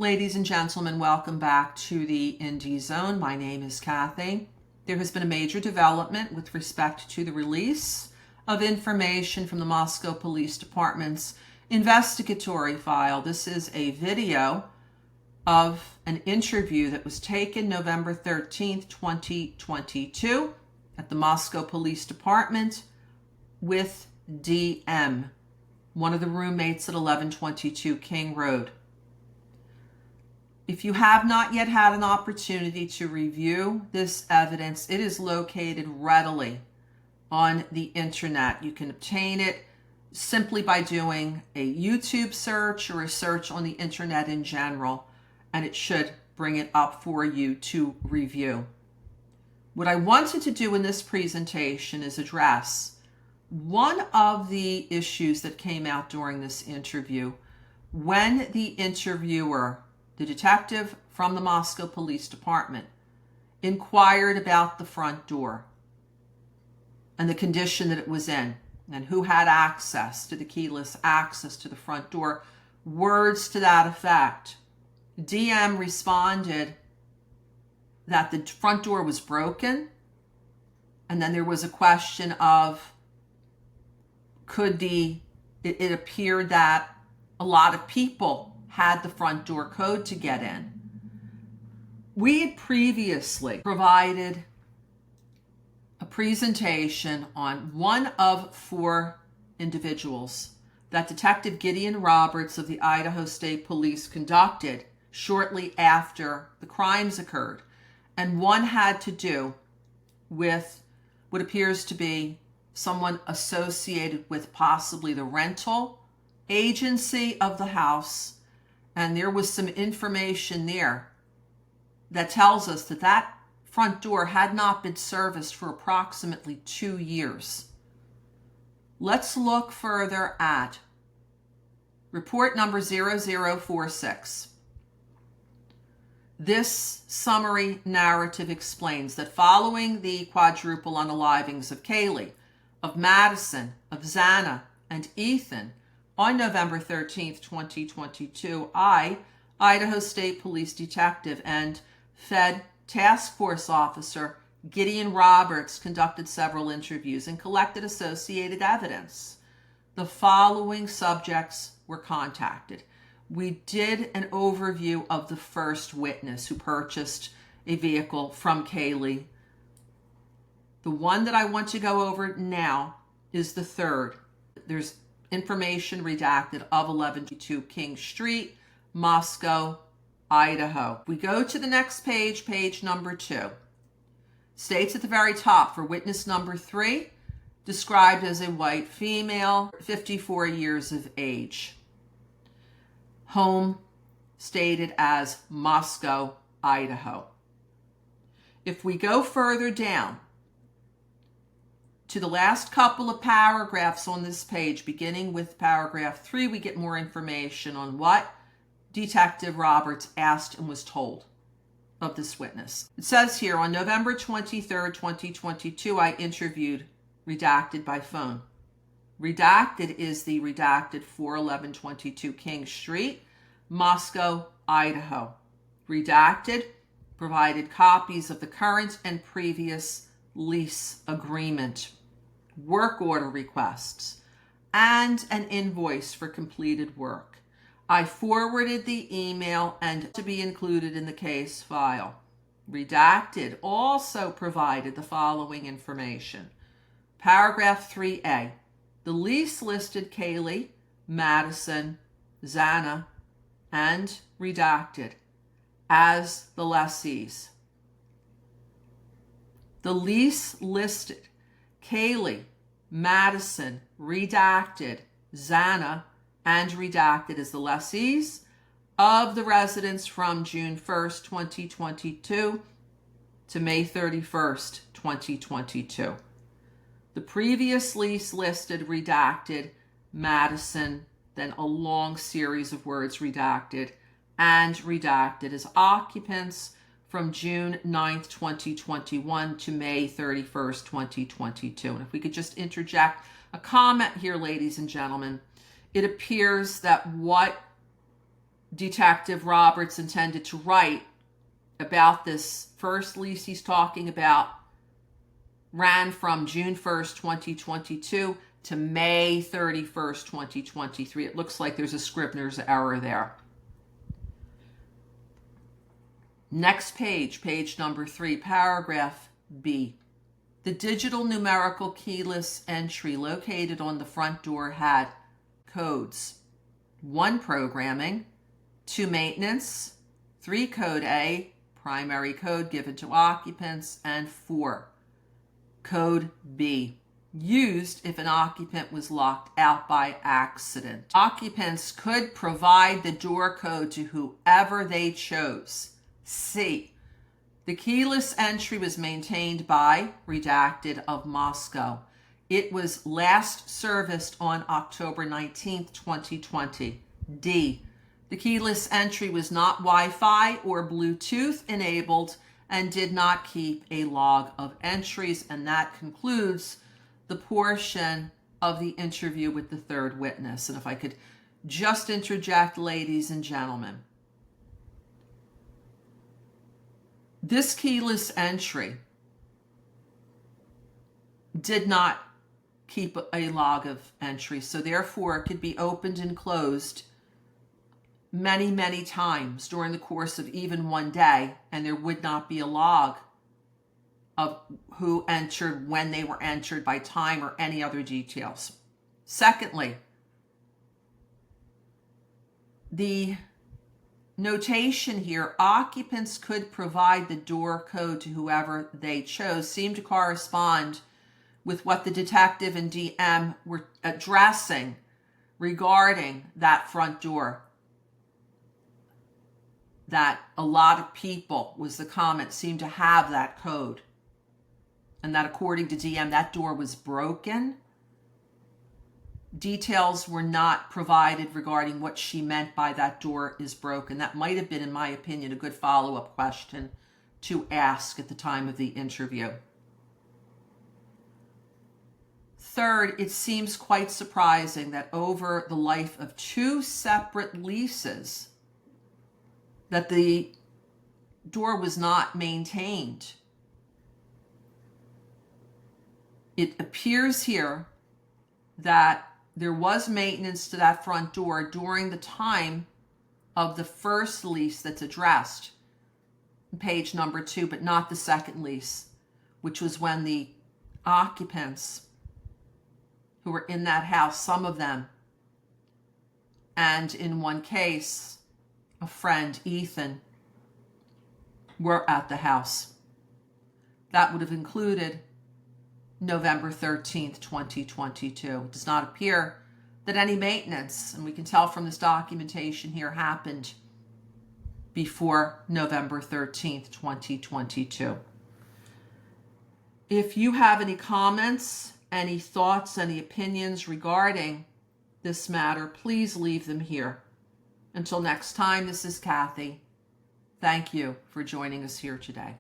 Ladies and gentlemen, welcome back to the Indie Zone. My name is Kathy. There has been a major development with respect to the release of information from the Moscow Police Department's investigatory file. This is a video of an interview that was taken November 13th, 2022 at the Moscow Police Department with DM, one of the roommates at 1122 King Road. If you have not yet had an opportunity to review this evidence, it is located readily on the internet. You can obtain it simply by doing a YouTube search or a search on the internet in general, and it should bring it up for you to review. What I wanted to do in this presentation is address one of the issues that came out during this interview when the interviewer, the detective from the Moscow Police Department, inquired about the front door and the condition that it was in and who had access to the keyless access to the front door. Words to that effect. DM responded that the front door was broken, and then there was a question of it appeared that a lot of people had the front door code to get in. We had previously provided a presentation on one of four individuals that Detective Gideon Roberts of the Idaho State Police conducted shortly after the crimes occurred. And one had to do with what appears to be someone associated with possibly the rental agency of the house. And there was some information there that tells us that that front door had not been serviced for approximately 2 years. Let's look further at report number 0046. This summary narrative explains that following the quadruple unalivings of Kaylee, of Madison, of Xana, and Ethan, on November 13th, 2022, Idaho State Police Detective and Fed Task Force Officer Gideon Roberts, conducted several interviews and collected associated evidence. The following subjects were contacted. We did an overview of the first witness who purchased a vehicle from Kaylee. The one that I want to go over now is the third. There's information redacted of 1122 King Street, Moscow, Idaho. We go to the next page, page number 2. States at the very top for witness number 3, described as a white female, 54 years of age. Home stated as Moscow, Idaho. If we go further down to the last couple of paragraphs on this page, beginning with paragraph 3, we get more information on what Detective Roberts asked and was told of this witness. It says here, on November 23rd, 2022, I interviewed redacted by phone. Redacted is the redacted for 1122 King Street, Moscow, Idaho. Redacted provided copies of the current and previous lease agreement, work order requests, and an invoice for completed work. I forwarded the email and to be included in the case file. Redacted also provided the following information. Paragraph 3A. The lease listed Kaylee, Madison, Xana, and redacted as the lessees. The lease listed Kaylee, Madison, redacted, Xana, and redacted as the lessees of the residence from June 1st, 2022 to May 31st, 2022. The previous lease listed redacted, Madison, then a long series of words redacted, and redacted as occupants from June 9th, 2021 to May 31st, 2022. And if we could just interject a comment here, ladies and gentlemen, it appears that what Detective Roberts intended to write about this first lease he's talking about ran from June 1st, 2022 to May 31st, 2023. It looks like there's a Scribner's error there. Next page, page number 3, paragraph B. The digital numerical keyless entry located on the front door had codes: 1, programming; 2, maintenance; 3, code A, primary code given to occupants; and 4, code B, used if an occupant was locked out by accident. Occupants could provide the door code to whoever they chose. C, the keyless entry was maintained by redacted of Moscow. It was last serviced on October 19th, 2020. D, the keyless entry was not Wi-Fi or Bluetooth enabled and did not keep a log of entries. And that concludes the portion of the interview with the third witness. And if I could just interject, ladies and gentlemen, this keyless entry did not keep a log of entries, so therefore it could be opened and closed many, many times during the course of even one day, and there would not be a log of who entered, when they were entered, by time, or any other details. Secondly, the notation here, occupants could provide the door code to whoever they chose, seemed to correspond with what the detective and DM were addressing regarding that front door. That a lot of people, was the comment, seemed to have that code. And that according to DM, that door was broken. Details were not provided regarding what she meant by that door is broken. That might have been, in my opinion, a good follow-up question to ask at the time of the interview. Third, it seems quite surprising that over the life of 2 separate leases, that the door was not maintained. It appears here that there was maintenance to that front door during the time of the first lease that's addressed, page number 2, but not the second lease, which was when the occupants who were in that house, some of them, and in one case, a friend, Ethan, were at the house. That would have included November 13th, 2022. It does not appear that any maintenance, and we can tell from this documentation here, happened before November 13th, 2022. If you have any comments, any thoughts, any opinions regarding this matter, please leave them here. Until next time, this is Kathy. Thank you for joining us here today.